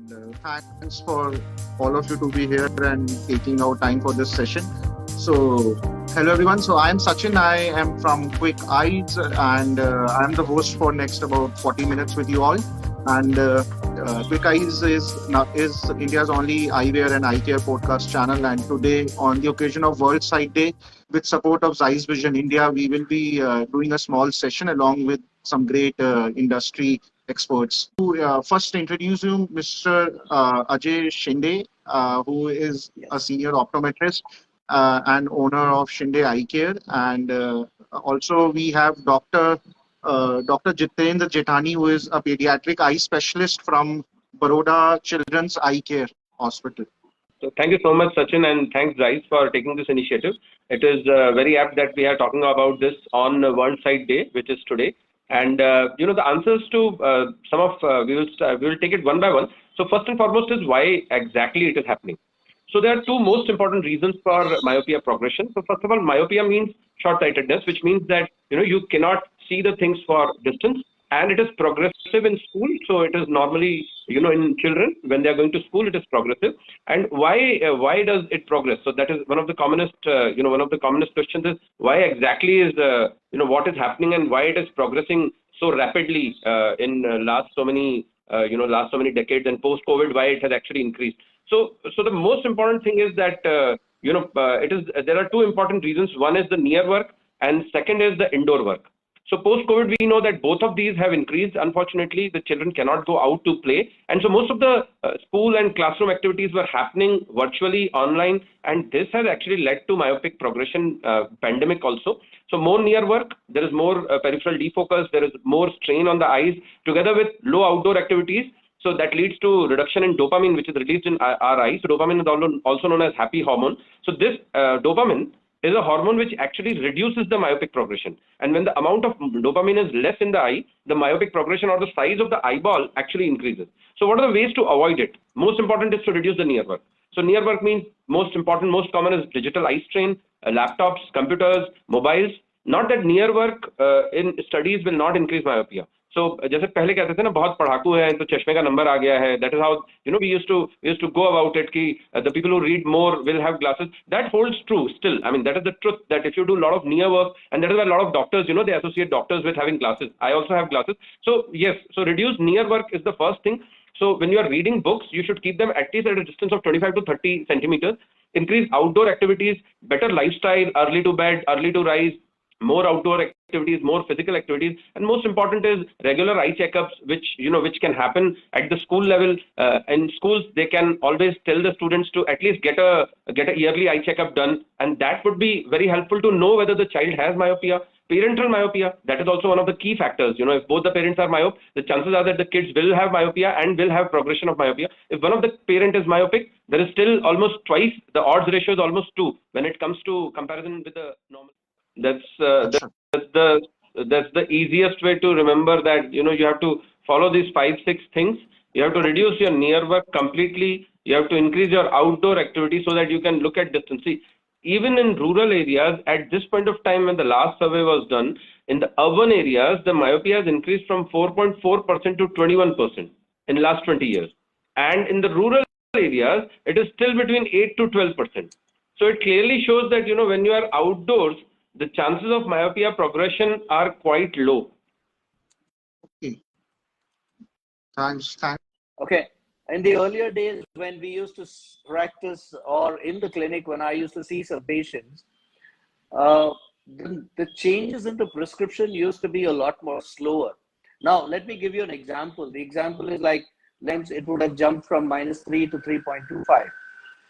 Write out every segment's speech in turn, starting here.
Thanks for all of you to be here and taking out time for this session. So, hello everyone. So, I am Sachin. I am from Quick Eyes, and I am the host for next about 40 minutes with you all. And Quick Eyes is India's only eyewear and eye care podcast channel. And today, on the occasion of World Sight Day, with support of Zeiss Vision India, we will be doing a small session along with some great industry experts. To first introduce you, Mr. Ajay Shinde, who is a Yes. senior optometrist and owner of Shinde Eye Care, and also we have Dr. Jitendra Jethani, who is a pediatric eye specialist from Baroda Children's Eye Care Hospital. So thank you so much, Sachin, and thanks, Zeiss, for taking this initiative. It is very apt that we are talking about this on World Sight Day, which is today. And the answers to some of we will take it one by one. So first and foremost is why exactly it is happening. So there are two most important reasons for myopia progression. So first of all, myopia means short-sightedness, which means that you cannot see the things for distance, and it is progressive in school. So it is normally in children when they are going to school, it is progressive. And why does it progress? So that is one of the commonest one of the commonest questions is why exactly is what is happening and why it is progressing so rapidly in last so many decades, and post COVID why it has actually increased. So the most important thing is that there are two important reasons. One is the near work, and second is the indoor work. So post-COVID, we know that both of these have increased. Unfortunately, the children cannot go out to play. And so most of the school and classroom activities were happening virtually online. And this has actually led to myopic progression pandemic also. So more near work, there is more peripheral defocus, there is more strain on the eyes together with low outdoor activities. So that leads to reduction in dopamine, which is released in our eyes. So dopamine is also known as happy hormone. So this dopamine is a hormone which actually reduces the myopic progression. And when the amount of dopamine is less in the eye, the myopic progression or the size of the eyeball actually increases. So what are the ways to avoid it? Most important is to reduce the near work. So near work means most common is digital eye strain, laptops, computers, mobiles. Not that near work in studies will not increase myopia. So जैसे पहले कहते थे ना बहुत पढ़ाकू है तो चश्मे का नंबर आ गया है. That is how we used to go about it कि the people who read more will have glasses. That holds true still. I mean, that is the truth, that if you do a lot of near work, and that is why a lot of doctors they associate doctors with having glasses. I also have glasses. So yes, so reduce near work is the first thing. So when you are reading books, you should keep them at least at a distance of 25 to 30 centimeters. Increase outdoor activities, better lifestyle, early to bed, early to rise, more outdoor activities, more physical activities, and most important is regular eye checkups, which can happen at the school level. In schools, they can always tell the students to at least get a yearly eye checkup done, and that would be very helpful to know whether the child has myopia. Parental myopia, that is also one of the key factors. If both the parents are myope, the chances are that the kids will have myopia and will have progression of myopia. If one of the parent is myopic, there is still almost twice, the odds ratio is almost 2 when it comes to comparison with the normal. Acha. That's the easiest way to remember that you have to follow these 5-6 things. You have to reduce your near work completely. You have to increase your outdoor activity so that you can look at distance. See, even in rural areas at this point of time when the last survey was done, in the urban areas the myopia has increased from 4.4% to 21% in the last 20 years, and in the rural areas it is still between 8 to 12%. So it clearly shows that when you are outdoors, the chances of myopia progression are quite low. Okay. Thanks. Okay. In the earlier days, when we used to practice, or in the clinic, when I used to see some patients, the changes in the prescription used to be a lot more slower. Now, let me give you an example. The example is like lens, it would have jumped from -3 to 3.25.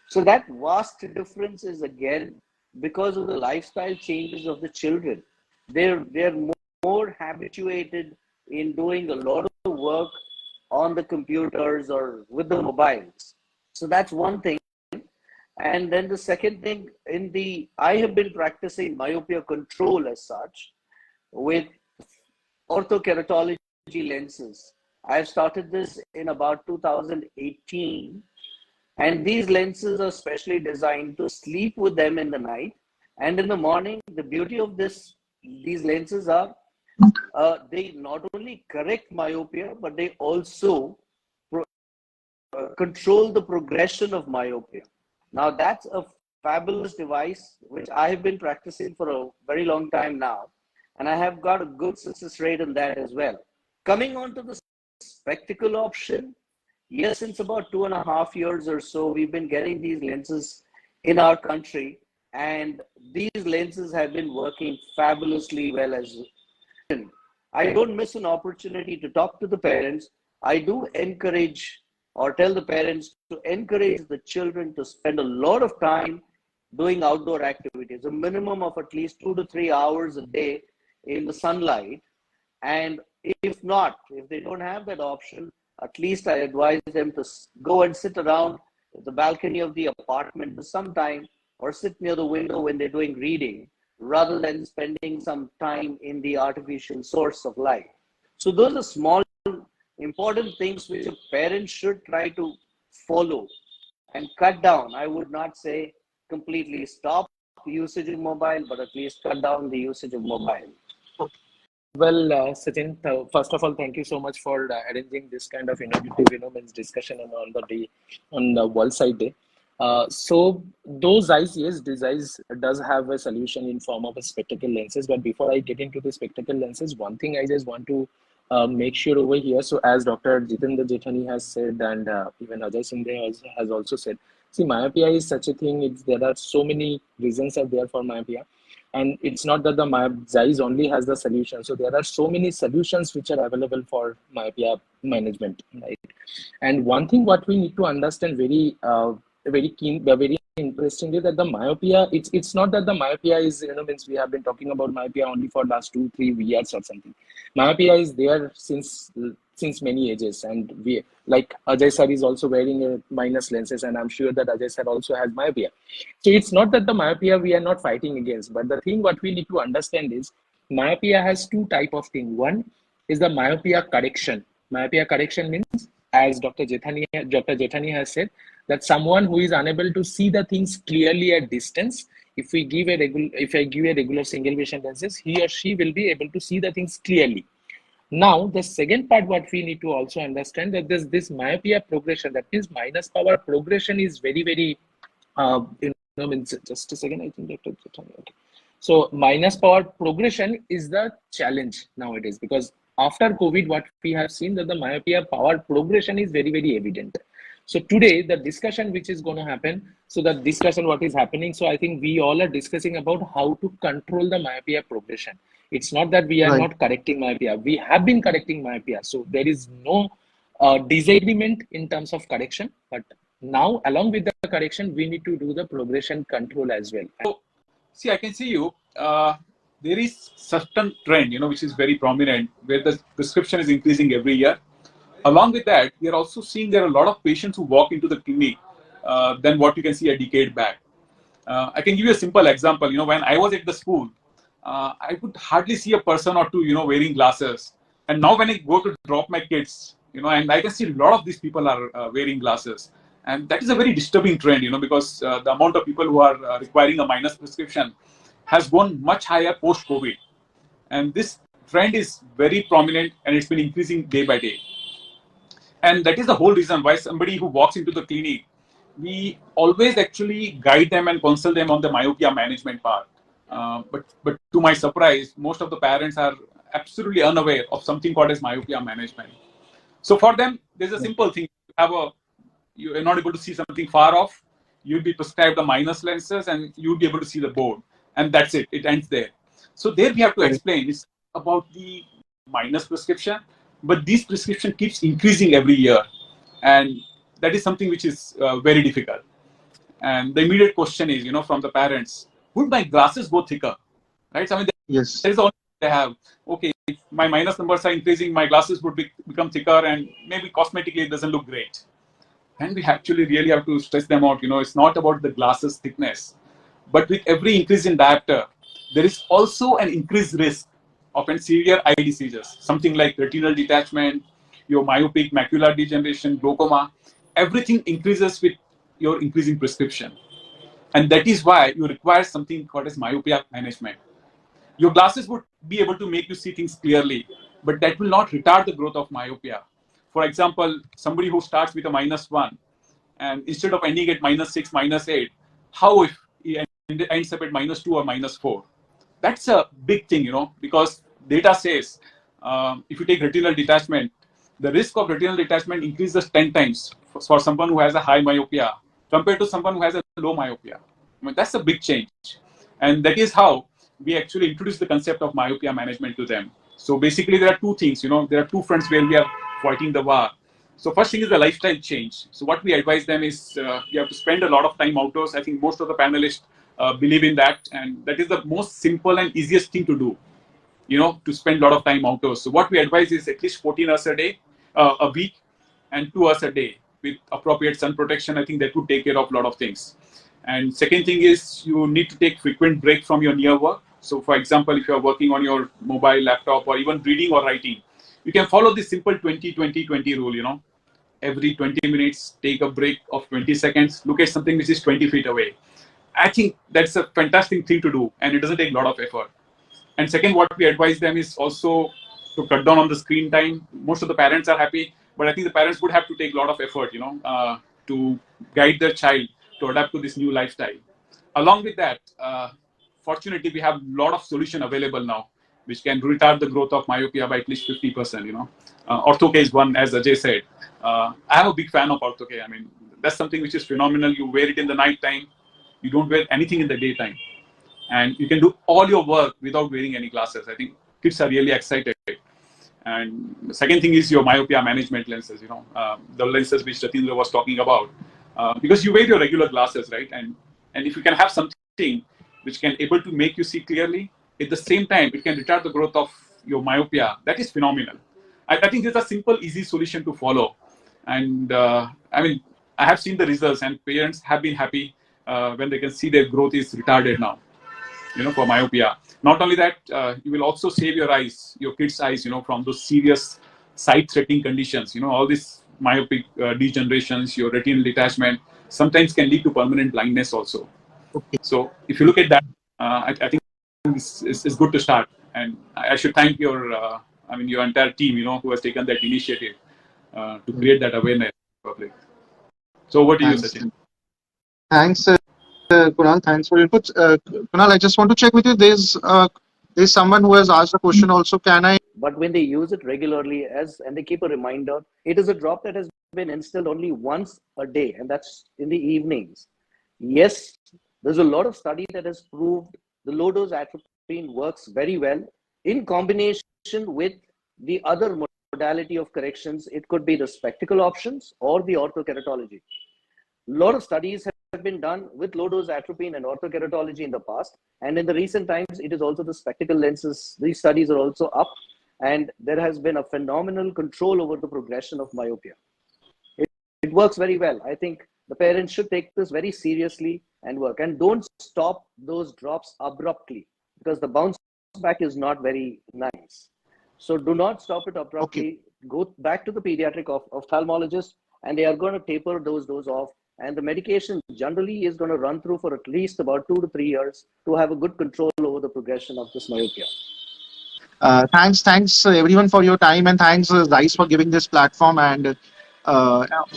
So that vast difference is again because of the lifestyle changes of the children. They're more habituated in doing a lot of work on the computers or with the mobiles. So that's one thing. And then the second thing, I have been practicing myopia control as such with orthokeratology lenses. I've started this in about 2018. And these lenses are specially designed to sleep with them in the night. And in the morning, the beauty of these lenses are they not only correct myopia, but they also control the progression of myopia. Now, that's a fabulous device which I have been practicing for a very long time now, and I have got a good success rate in that as well. Coming on to the spectacle option, yes, since about 2.5 years or so, we've been getting these lenses in our country, and these lenses have been working fabulously well as well. I don't miss an opportunity to talk to the parents. I do encourage or tell the parents to encourage the children to spend a lot of time doing outdoor activities, a minimum of at least 2 to 3 hours a day in the sunlight. And if not, if they don't have that option, at least I advise them to go and sit around the balcony of the apartment for some time, or sit near the window when they're doing reading, rather than spending some time in the artificial source of light. So those are small, important things which a parent should try to follow and cut down. I would not say completely stop usage of mobile, but at least cut down the usage of mobile. Well, Sachin, first of all, thank you so much for arranging this kind of innovative, discussion on the day, on the World Sight Day. So those eyes, yes, this eyes does have a solution in form of a spectacle lenses. But before I get into the spectacle lenses, one thing I just want to make sure over here. So as Dr. Jitendra Jethani has said, and even Ajay Sindhe has also said, see, myopia is such a thing. There are so many reasons are there for myopia. And it's not that the Zeiss only has the solution. So there are so many solutions which are available for myopia management, right? And one thing what we need to understand very interestingly, that the myopia, it's not that the myopia is, means we have been talking about myopia only for last 2-3 years or something. Myopia is there since many ages, and we, like Ajay sir is also wearing a minus lenses, and I'm sure that Ajay sir also has myopia. So it's not that the myopia we are not fighting against, but the thing what we need to understand is myopia has two type of thing. One is the myopia correction. Myopia correction means, as Dr. Jethani has said, that someone who is unable to see the things clearly at distance, if I give a regular single vision lenses, he or she will be able to see the things clearly. Now, the second part what we need to also understand, that this myopia progression, that means minus power progression, is very, very, just a second, I think Dr. Jethani, okay. So minus power progression is the challenge nowadays, because after COVID, what we have seen, that the myopia power progression is very, very evident. So today, the discussion which is going to happen, so the discussion what is happening, so I think we all are discussing about how to control the myopia progression. It's not that we are not correcting myopia. We have been correcting myopia. So there is no disagreement in terms of correction. But now, along with the correction, we need to do the progression control as well. So, see, I can see you. There is certain trend, which is very prominent, where the prescription is increasing every year. Along with that, we are also seeing there are a lot of patients who walk into the clinic than what you can see a decade back. I can give you a simple example. When I was at the school, I could hardly see a person or two, wearing glasses. And now when I go to drop my kids, and I can see a lot of these people are wearing glasses. And that is a very disturbing trend, because the amount of people who are requiring a minus prescription has gone much higher post-COVID. And this trend is very prominent, and it's been increasing day by day. And that is the whole reason why somebody who walks into the clinic, we always actually guide them and counsel them on the myopia management part. But to my surprise, most of the parents are absolutely unaware of something called as myopia management. So for them, there's a simple thing. You are not able to see something far off, you'll be prescribed the minus lenses and you'll be able to see the board. And that's it. It ends there. So there we have to explain it's about the minus prescription, but this prescription keeps increasing every year. And that is something which is very difficult. And the immediate question is, from the parents, would my glasses go thicker? Right? So, I mean, Yes. that is the only thing they have. Okay, if my minus numbers are increasing, my glasses would become thicker, and maybe cosmetically it doesn't look great. And we actually really have to stress them out. It's not about the glasses thickness, but with every increase in diopter, there is also an increased risk of severe eye diseases, something like retinal detachment, your myopic macular degeneration, glaucoma. Everything increases with your increasing prescription. And that is why you require something called as myopia management. Your glasses would be able to make you see things clearly, but that will not retard the growth of myopia. For example, somebody who starts with a -1 and instead of ending at -6, -8, how if he ends up at -2 or -4? That's a big thing, because data says if you take retinal detachment, the risk of retinal detachment increases 10 times for someone who has a high myopia compared to someone who has a low myopia. I mean, that's a big change. And that is how we actually introduce the concept of myopia management to them. So basically, there are two things, there are two fronts where we are fighting the war. So first thing is the lifestyle change. So what we advise them is you have to spend a lot of time outdoors. I think most of the panelists believe in that. And that is the most simple and easiest thing to do, to spend a lot of time outdoors. So what we advise is at least 14 hours a week, and 2 hours a day with appropriate sun protection. I think that would take care of a lot of things. And second thing is you need to take frequent break from your near work. So for example, if you're working on your mobile, laptop, or even reading or writing, you can follow this simple 20-20-20 rule, Every 20 minutes, take a break of 20 seconds, look at something which is 20 feet away. I think that's a fantastic thing to do, and it doesn't take a lot of effort. And second, what we advise them is also to cut down on the screen time. Most of the parents are happy, but I think the parents would have to take a lot of effort, to guide their child to adapt to this new lifestyle. Along with that, fortunately, we have a lot of solution available now, which can retard the growth of myopia by at least 50%, Ortho-K is one, as Ajay said. I am a big fan of Ortho-K. I mean, that's something which is phenomenal. You wear it in the night time. You don't wear anything in the daytime. And you can do all your work without wearing any glasses. I think kids are really excited. And the second thing is your myopia management lenses, the lenses which Jatindra was talking about. Because you wear your regular glasses, right? And if you can have something which can able to make you see clearly, at the same time, it can retard the growth of your myopia. That is phenomenal. I think it's a simple, easy solution to follow. And I have seen the results, and parents have been happy when they can see their growth is retarded now, for myopia. Not only that, you will also save your eyes, your kids' eyes, from those serious sight-threatening conditions. All these myopic degenerations, your retinal detachment, sometimes can lead to permanent blindness also. Okay. So if you look at that, I think it's good to start. And I should thank your entire team, who has taken that initiative to create that awareness in the public. So over to you, Sachin. Thanks, Kunal. Thanks for your input. Kunal, I just want to check with you. There's someone who has asked a question also. But when they use it regularly, and they keep a reminder, it is a drop that has been instilled only once a day, and that's in the evenings. Yes, there's a lot of study that has proved the low dose atropine works very well in combination with the other modality of corrections. It could be the spectacle options or the orthokeratology. A lot of studies have been done with low dose atropine and orthokeratology in the past, and in the recent times, it is also the spectacle lenses. These studies are also up, and there has been a phenomenal control over the progression of myopia. It works very well. I think the parents should take this very seriously and work, and don't stop those drops abruptly, because the bounce back is not very nice. So do not stop it abruptly. Okay. Go back to the pediatric ophthalmologist, and they are going to taper those off. And the medication generally is going to run through for at least about 2 to 3 years to have a good control over the progression of this myopia. Thanks everyone for your time, and thanks Zeiss for giving this platform, and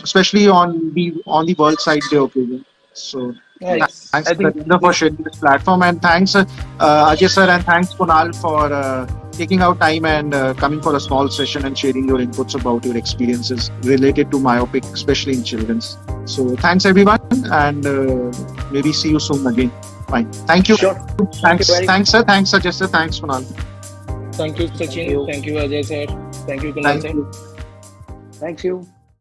especially on the World Sight Day occasion. So Yes, thanks I think Jatindra for sharing this platform, and thanks Ajay sir, and thanks Kunal for taking out time and coming for a small session and sharing your inputs about your experiences related to myopic, especially in children. So thanks everyone, and maybe see you soon again. Fine. Thank you. Sure. Thanks sir. Thanks Ajay sir. Thanks Kunal. thank you, Sachin. Thank you, Ajay sir. Thank you, Kunal sir. Thank you. Thank you.